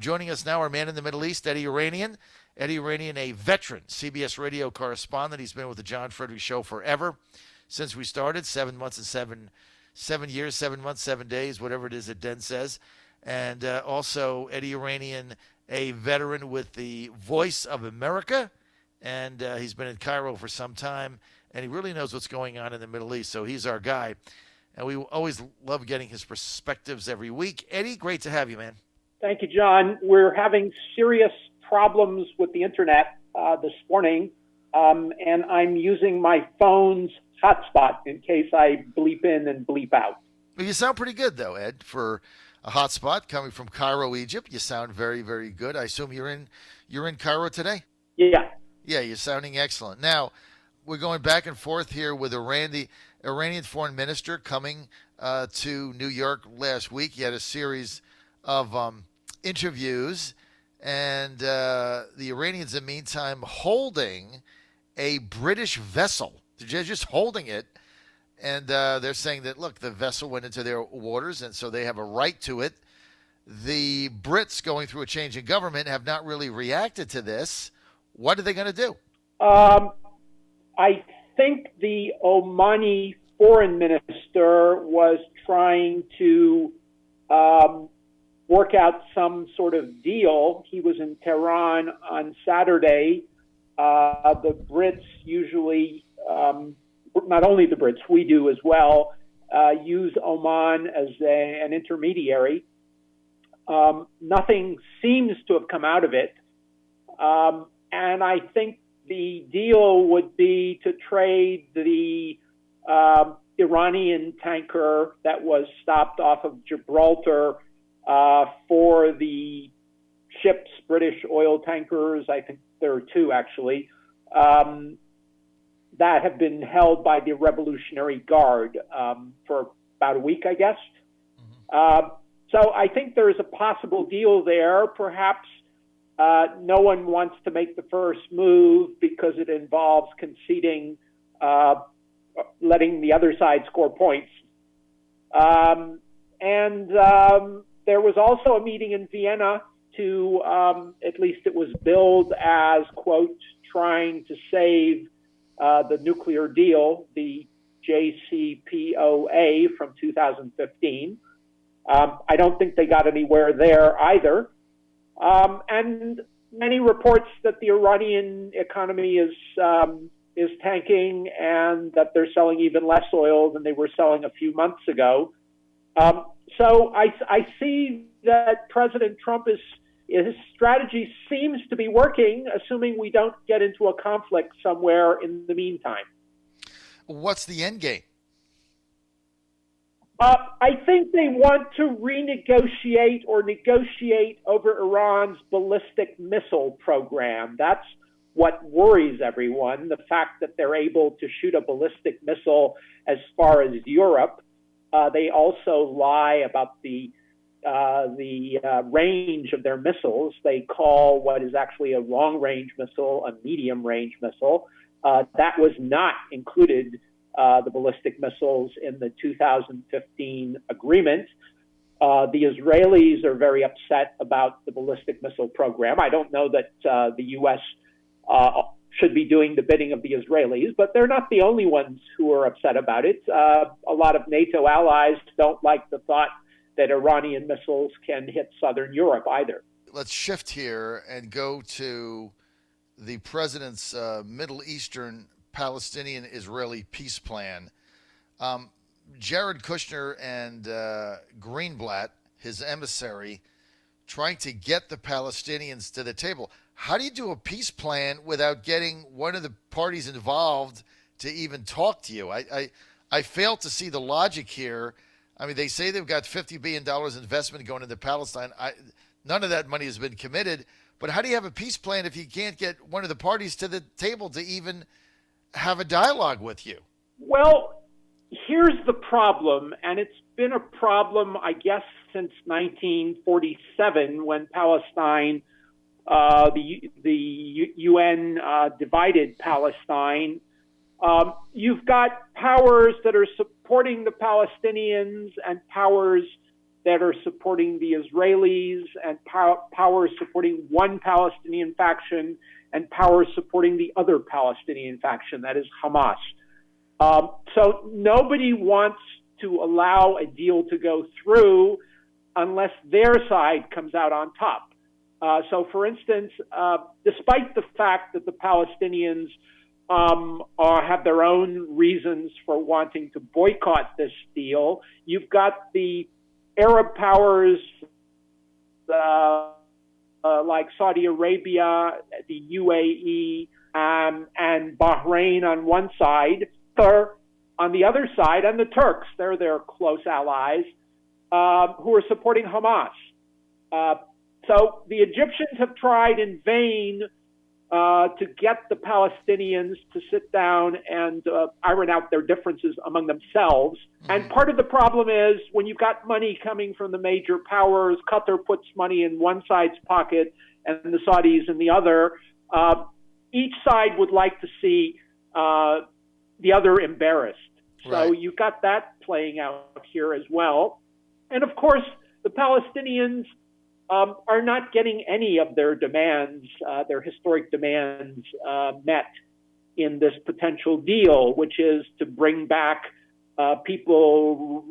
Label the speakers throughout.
Speaker 1: Joining us now, our man in the Middle East, Eddie Yeranian. Eddie Yeranian, a veteran CBS radio correspondent. He's been with the John Fredericks Show forever, since we started, 7 months and 7 years, 7 months, 7 days, whatever it is that Den says. And also Eddie Yeranian, a veteran with the Voice of America, and he's been in Cairo for some time, and he really knows what's going on in the Middle East, so he's our guy. And we always love getting his perspectives every week. Eddie, great to have you, man.
Speaker 2: Thank you, John. We're having serious problems with the internet this morning, and I'm using my phone's hotspot in case I bleep in and bleep out.
Speaker 1: Well, you sound pretty good, though, Ed, for a hotspot coming from Cairo, Egypt. You sound very, very good. I assume you're in Cairo today?
Speaker 2: Yeah.
Speaker 1: Yeah, you're sounding excellent. Now, we're going back and forth here with the Iranian foreign minister coming to New York last week. He had a series of interviews, and the Iranians, in the meantime, holding a British vessel. They're just holding it, and they're saying that, look, the vessel went into their waters, and so they have a right to it. The Brits, going through a change in government, have not really reacted to this. What are they going to do?
Speaker 2: I think the Omani foreign minister was trying to work out some sort of deal. He was in Tehran on Saturday. The Brits usually, not only the Brits, we do as well, use Oman as an intermediary. Nothing seems to have come out of it. And I think the deal would be to trade the Iranian tanker that was stopped off of Gibraltar for the ships, British oil tankers, I think there are two actually, that have been held by the Revolutionary Guard for about a week, I guess. Mm-hmm. So I think there is a possible deal there. Perhaps no one wants to make the first move because it involves conceding, letting the other side score points. And there was also a meeting in Vienna to, at least it was billed as, quote, trying to save the nuclear deal, the JCPOA from 2015. I don't think they got anywhere there either. And many reports that the Iranian economy is tanking and that they're selling even less oil than they were selling a few months ago. So I see that President Trump his strategy seems to be working, assuming we don't get into a conflict somewhere in the meantime.
Speaker 1: What's the end game?
Speaker 2: I think they want to renegotiate or negotiate over Iran's ballistic missile program. That's what worries everyone, the fact that they're able to shoot a ballistic missile as far as Europe. They also lie about the range of their missiles. They call what is actually a long-range missile a medium-range missile. That was not included, the ballistic missiles, in the 2015 agreement. The Israelis are very upset about the ballistic missile program. I don't know that the U.S. Should be doing the bidding of the Israelis, but they're not the only ones who are upset about it. A lot of NATO allies don't like the thought that Iranian missiles can hit southern Europe either.
Speaker 1: Let's shift here and go to the president's Middle Eastern Palestinian-Israeli peace plan. Jared Kushner and Greenblatt, his emissary, trying to get the Palestinians to the table. How do you do a peace plan without getting one of the parties involved to even talk to you? I fail to see the logic here. I mean, they say they've got $50 billion investment going into Palestine. None of that money has been committed. But how do you have a peace plan if you can't get one of the parties to the table to even have a dialogue with you?
Speaker 2: Well, here's the problem, and it's been a problem, I guess, since 1947 when Palestine, the UN divided Palestine. You've got powers that are supporting the Palestinians and powers that are supporting the Israelis and powers supporting one Palestinian faction and powers supporting the other Palestinian faction, that is Hamas. So nobody wants to allow a deal to go through unless their side comes out on top. So, for instance, despite the fact that the Palestinians have their own reasons for wanting to boycott this deal, you've got the Arab powers like Saudi Arabia, the UAE, and Bahrain on one side, or on the other side, and the Turks, they're their close allies, who are supporting Hamas. So the Egyptians have tried in vain to get the Palestinians to sit down and iron out their differences among themselves. Mm-hmm. And part of the problem is when you've got money coming from the major powers, Qatar puts money in one side's pocket and the Saudis in the other. Each side would like to see the other embarrassed. So
Speaker 1: right.
Speaker 2: You've got that playing out here as well. And of course, the Palestinians are not getting any of their demands, their historic demands, met in this potential deal, which is to bring back people,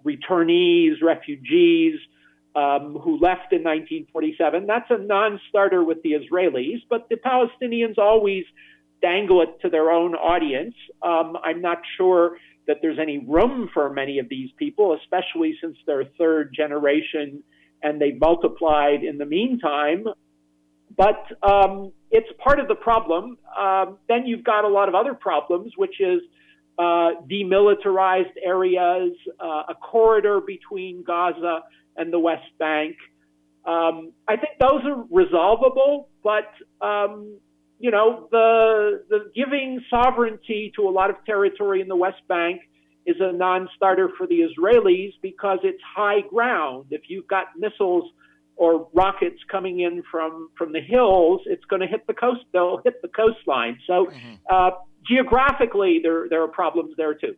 Speaker 2: returnees, refugees who left in 1947. That's a non-starter with the Israelis, but the Palestinians always dangle it to their own audience. I'm not sure that there's any room for many of these people, especially since they're third generation and they've multiplied in the meantime. But it's part of the problem. Then you've got a lot of other problems, which is demilitarized areas, a corridor between Gaza and the West Bank. I think those are resolvable, but the giving sovereignty to a lot of territory in the West Bank is a non-starter for the Israelis because it's high ground. If you've got missiles or rockets coming in from the hills, it's going to hit the coast. They'll hit the coastline. So geographically, there are problems there too.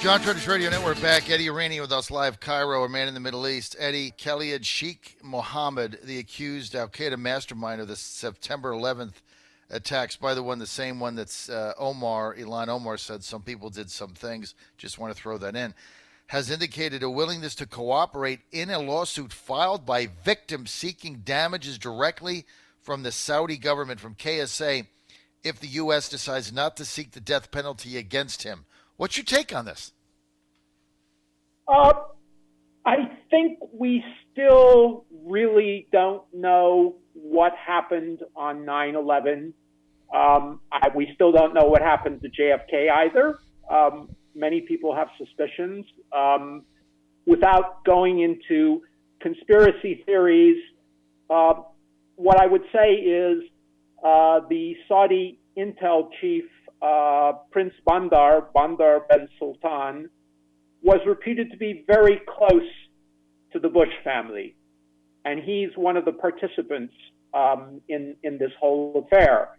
Speaker 1: John Fredericks Radio Network back. Eddie Yeranian with us live, Cairo, a man in the Middle East. Eddie, Khalid Sheikh Mohammed, the accused al-Qaeda mastermind of the September 11th attacks, by the same one that's Ilhan Omar said some people did some things, just want to throw that in, has indicated a willingness to cooperate in a lawsuit filed by victims seeking damages directly from the Saudi government, from KSA, if the U.S. decides not to seek the death penalty against him. What's your take on this?
Speaker 2: I think we still really don't know what happened on 9/11. We still don't know what happened to JFK either. Many people have suspicions. Without going into conspiracy theories, what I would say is the Saudi intel chief, Prince Bandar bin Sultan, was reputed to be very close to the Bush family. And he's one of the participants in this whole affair.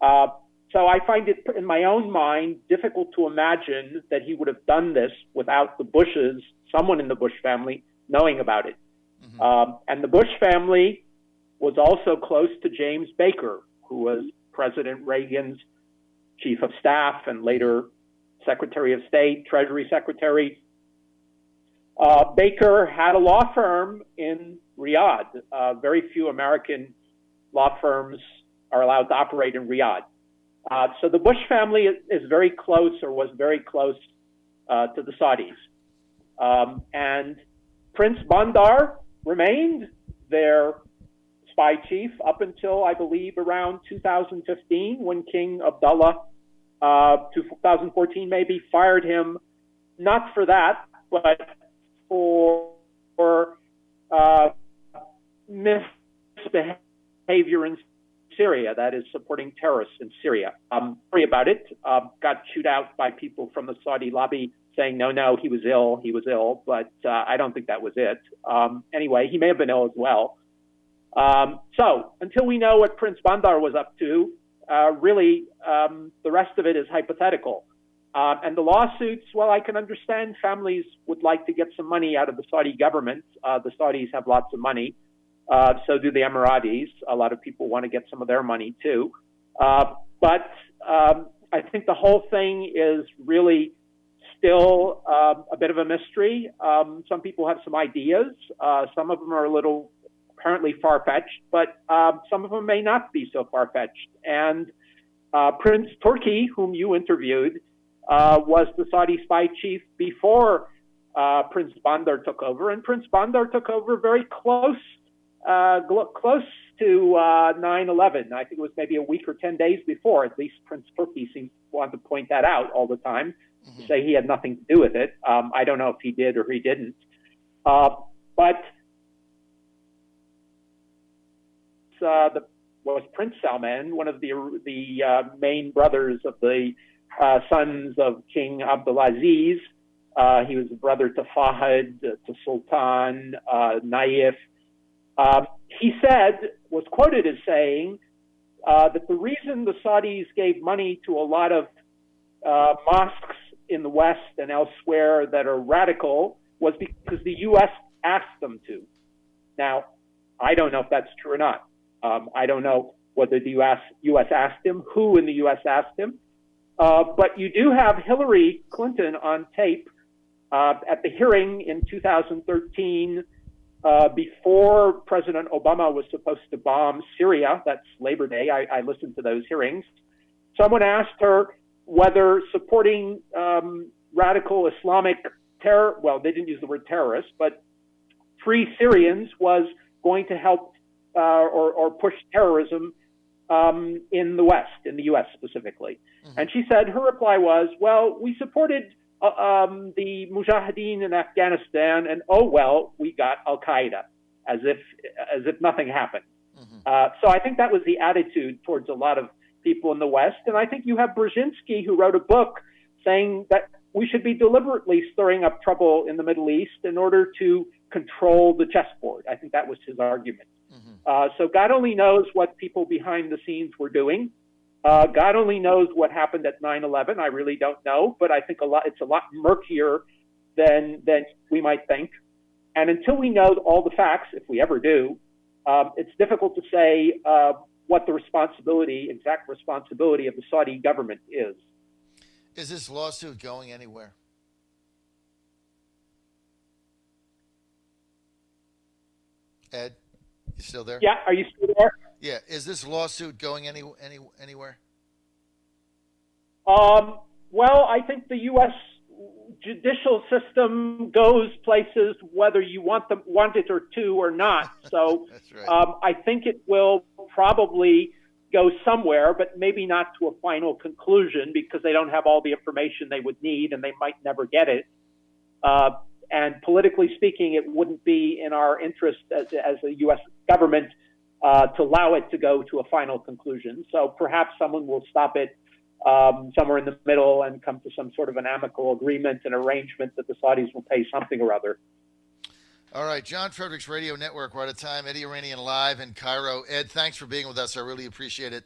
Speaker 2: So I find it, in my own mind, difficult to imagine that he would have done this without the Bushes, someone in the Bush family, knowing about it. Mm-hmm. And the Bush family was also close to James Baker, who was President Reagan's chief of staff and later Secretary of State, Treasury Secretary. Baker had a law firm in Riyadh. Very few American law firms are allowed to operate in Riyadh. So the Bush family is very close, or was very close, to the Saudis. And Prince Bandar remained their spy chief up until, I believe, around 2015, when King Abdullah, 2014 maybe, fired him, not for that, but for misbehavior in Syria, that is supporting terrorists in Syria. Sorry about it. Got chewed out by people from the Saudi lobby saying, no, he was ill, but I don't think that was it. Anyway, he may have been ill as well. So until we know what Prince Bandar was up to, really, the rest of it is hypothetical. And the lawsuits, well, I can understand families would like to get some money out of the Saudi government. The Saudis have lots of money. So do the Emiratis. A lot of people want to get some of their money too. But I think the whole thing is really still a bit of a mystery. Some people have some ideas. Some of them are a little apparently far-fetched, but some of them may not be so far-fetched. And Prince Turki, whom you interviewed, was the Saudi spy chief before Prince Bandar took over. And Prince Bandar took over very close to 9/11. I think it was maybe a week or 10 days before. At least Prince Turki seems to want to point that out all the time, to say he had nothing to do with it. I don't know if he did or he didn't. But was Prince Salman, one of the main brothers of the sons of King Abdulaziz. He was a brother to Fahd, to Sultan, Naif. He was quoted as saying that the reason the Saudis gave money to a lot of mosques in the West and elsewhere that are radical was because the U.S. asked them to. Now, I don't know if that's true or not. I don't know whether the U.S. asked him, who in the U.S. asked him. But you do have Hillary Clinton on tape at the hearing in 2013 before President Obama was supposed to bomb Syria. That's Labor Day. I listened to those hearings. Someone asked her whether supporting radical Islamic terror, well, they didn't use the word terrorist, but free Syrians was going to help or push terrorism in the West, in the U.S. specifically. Mm-hmm. And she said, her reply was, well, we supported the Mujahideen in Afghanistan, and oh, well, we got Al-Qaeda, as if nothing happened. Mm-hmm. So I think that was the attitude towards a lot of people in the West. And I think you have Brzezinski, who wrote a book saying that we should be deliberately stirring up trouble in the Middle East in order to control the chessboard. I think that was his argument. Mm-hmm. So God only knows what people behind the scenes were doing. God only knows what happened at 9/11. I really don't know, but I think it's a lot murkier than we might think. And until we know all the facts, if we ever do, it's difficult to say what the exact responsibility of the Saudi government is.
Speaker 1: Is this lawsuit going anywhere? Ed, you still there?
Speaker 2: Yeah, are you still there?
Speaker 1: Yeah, is this lawsuit going anywhere?
Speaker 2: Well, I think the U.S. judicial system goes places whether you want it or not. So that's right. I think it will probably go somewhere, but maybe not to a final conclusion because they don't have all the information they would need and they might never get it. And politically speaking, it wouldn't be in our interest as a U.S. government to allow it to go to a final conclusion. So perhaps someone will stop it somewhere in the middle and come to some sort of an amicable agreement and arrangement that the Saudis will pay something or other.
Speaker 1: All right, John Fredericks Radio Network. We're out of time. Ed Yeranian live in Cairo. Ed, thanks for being with us. I really appreciate it.